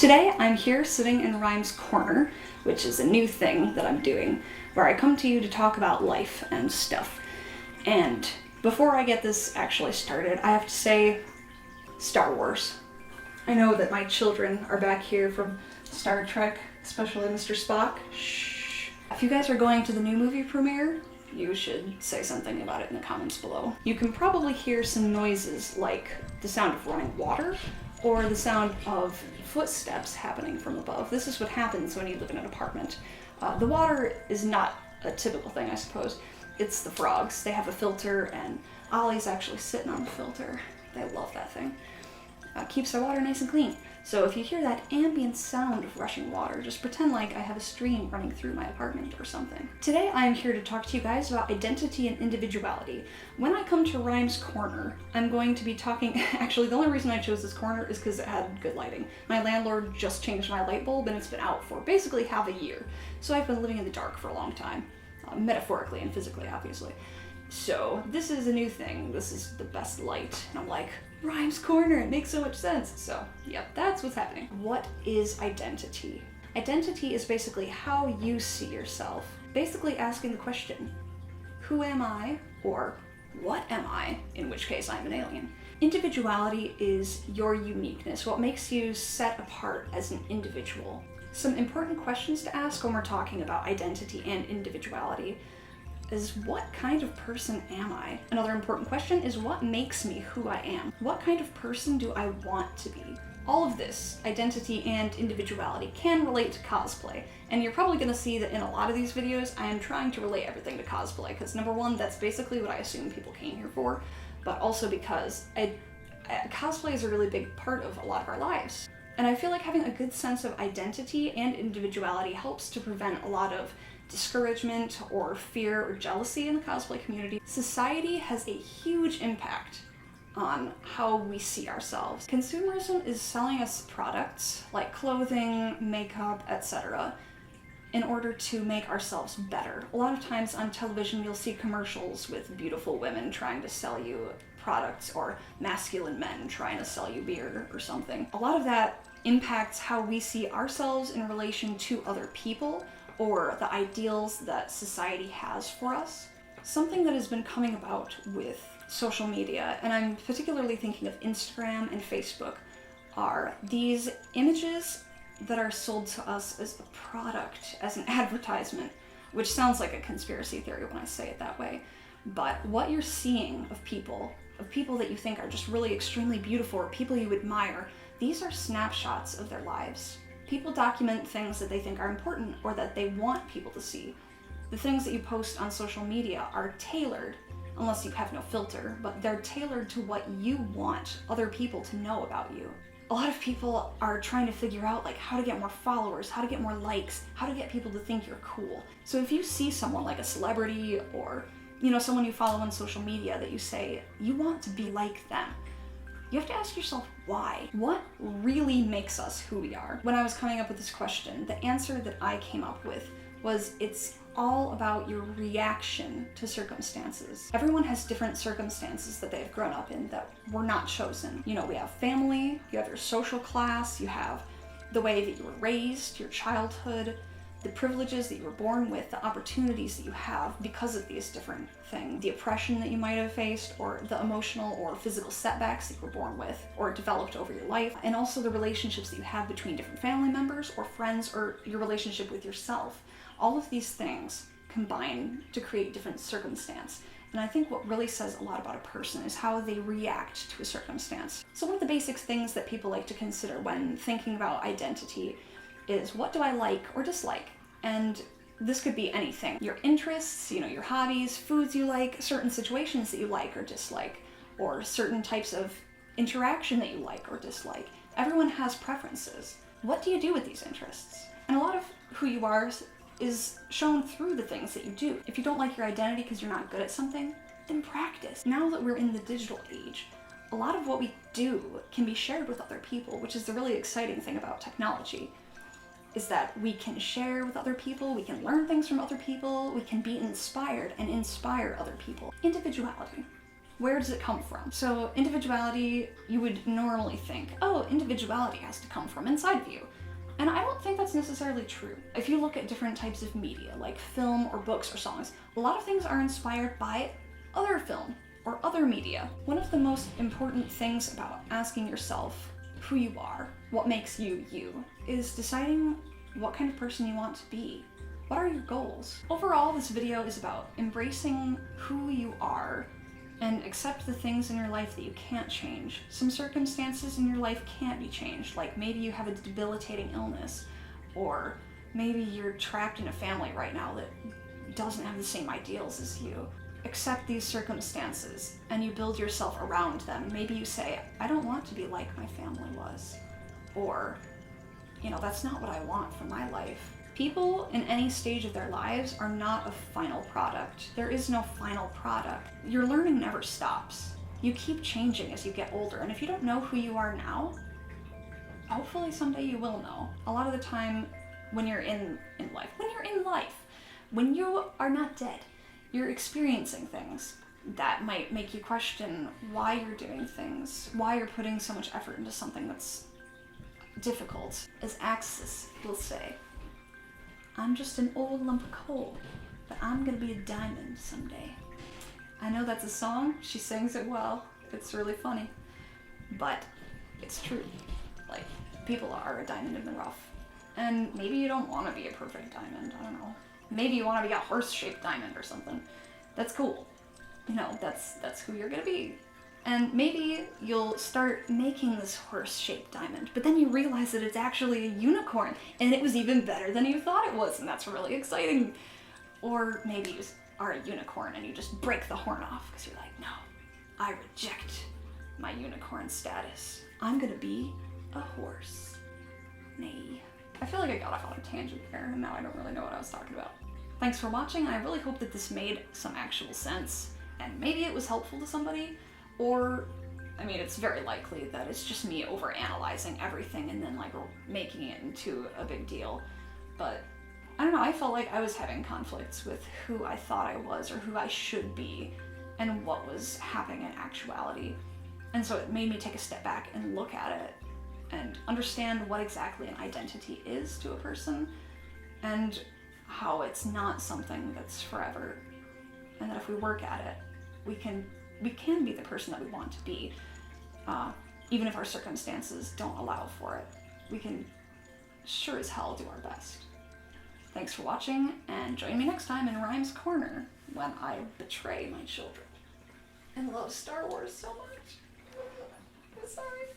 Today I'm here sitting in Rhyme's Corner, which is a new thing that I'm doing, where I come to you to talk about life and stuff. And before I get this actually started, I have to say, Star Wars. I know that my children are back here from Star Trek, especially Mr. Spock. Shh. If you guys are going to the new movie premiere, you should say something about it in the comments below. You can probably hear some noises like the sound of running water or the sound of footsteps happening from above. This is what happens when you live in an apartment. The water is not a typical thing, I suppose. It's the frogs. They have a filter, and Ollie's actually sitting on the filter. They love that thing. Keeps their water nice and clean. So if you hear that ambient sound of rushing water, just pretend like I have a stream running through my apartment or something. Today I am here to talk to you guys about identity and individuality. When I come to Rhyme's Corner, I'm going to be talking, actually the only reason I chose this corner is because it had good lighting. My landlord just changed my light bulb and it's been out for basically half a year. So I've been living in the dark for a long time, metaphorically and physically obviously. So this is a new thing. This is the best light. And I'm like, Rhyme's Corner, it makes so much sense. So yep, that's what's happening. What is identity? Identity is basically how you see yourself. Basically asking the question, who am I? Or what am I? In which case I'm an alien. Individuality is your uniqueness, what makes you set apart as an individual. Some important questions to ask when we're talking about identity and individuality is what kind of person am I? Another important question is what makes me who I am? What kind of person do I want to be? All of this, identity and individuality, can relate to cosplay. And you're probably gonna see that in a lot of these videos, I am trying to relate everything to cosplay, because number one, that's basically what I assume people came here for, but also because cosplay is a really big part of a lot of our lives. And I feel like having a good sense of identity and individuality helps to prevent a lot of discouragement or fear or jealousy in the cosplay community. Society has a huge impact on how we see ourselves. Consumerism is selling us products like clothing, makeup, etc. in order to make ourselves better. A lot of times on television you'll see commercials with beautiful women trying to sell you products or masculine men trying to sell you beer or something. A lot of that impacts how we see ourselves in relation to other people or the ideals that society has for us. Something that has been coming about with social media, and I'm particularly thinking of Instagram and Facebook, are these images that are sold to us as a product, as an advertisement, which sounds like a conspiracy theory when I say it that way. But what you're seeing of people that you think are just really extremely beautiful or people you admire, these are snapshots of their lives. People document things that they think are important or that they want people to see. The things that you post on social media are tailored, unless you have no filter, but they're tailored to what you want other people to know about you. A lot of people are trying to figure out like how to get more followers, how to get more likes, how to get people to think you're cool. So if you see someone like a celebrity or someone you follow on social media that you say you want to be like them, you have to ask yourself why. What really makes us who we are? When I was coming up with this question, the answer that I came up with was it's all about your reaction to circumstances. Everyone has different circumstances that they've grown up in that were not chosen. We have family, you have your social class, you have the way that you were raised, your childhood, the privileges that you were born with, the opportunities that you have because of these different things, the oppression that you might have faced, or the emotional or physical setbacks that you were born with or developed over your life, and also the relationships that you have between different family members or friends or your relationship with yourself. All of these things combine to create different circumstance. And I think what really says a lot about a person is how they react to a circumstance. So one of the basic things that people like to consider when thinking about identity is what do I like or dislike? And this could be anything. Your interests, your hobbies, foods you like, certain situations that you like or dislike, or certain types of interaction that you like or dislike. Everyone has preferences. What do you do with these interests? And a lot of who you are is shown through the things that you do. If you don't like your identity because you're not good at something, then practice. Now that we're in the digital age, a lot of what we do can be shared with other people, which is the really exciting thing about technology. Is that we can share with other people, we can learn things from other people, we can be inspired and inspire other people. Individuality. Where does it come from? So individuality, you would normally think, oh, individuality has to come from inside of you. And I don't think that's necessarily true. If you look at different types of media, like film or books or songs, a lot of things are inspired by other film or other media. One of the most important things about asking yourself who you are, what makes you you, is deciding what kind of person you want to be. What are your goals? Overall, this video is about embracing who you are and accept the things in your life that you can't change. Some circumstances in your life can't be changed, like maybe you have a debilitating illness, or maybe you're trapped in a family right now that doesn't have the same ideals as you. Accept these circumstances and you build yourself around them. Maybe you say, I don't want to be like my family was, or, that's not what I want for my life. People in any stage of their lives are not a final product. There is no final product. Your learning never stops. You keep changing as you get older, and if you don't know who you are now, hopefully someday you will know. A lot of the time when you're in life, when you are not dead, you're experiencing things that might make you question why you're doing things, why you're putting so much effort into something that's difficult. As Axis will say, I'm just an old lump of coal, but I'm gonna be a diamond someday. I know that's a song, she sings it well, it's really funny, but it's true. Like, people are a diamond in the rough. And maybe you don't want to be a perfect diamond, I don't know. Maybe you want to be a horse-shaped diamond or something. That's cool. That's who you're gonna be. And maybe you'll start making this horse-shaped diamond, but then you realize that it's actually a unicorn, and it was even better than you thought it was, and that's really exciting. Or maybe you are a unicorn and you just break the horn off because you're like, no, I reject my unicorn status. I'm gonna be a horse. Nay. I feel like I got off on a tangent there, and now I don't really know what I was talking about. Thanks for watching. I really hope that this made some actual sense, and maybe it was helpful to somebody. Or, it's very likely that it's just me overanalyzing everything and then making it into a big deal. But I don't know, I felt like I was having conflicts with who I thought I was or who I should be and what was happening in actuality. And so it made me take a step back and look at it and understand what exactly an identity is to a person and how it's not something that's forever. And that if we work at it, we can be the person that we want to be, even if our circumstances don't allow for it. We can sure as hell do our best. Thanks for watching, and join me next time in Rhyme's Corner when I betray my children and love Star Wars so much. I'm sorry.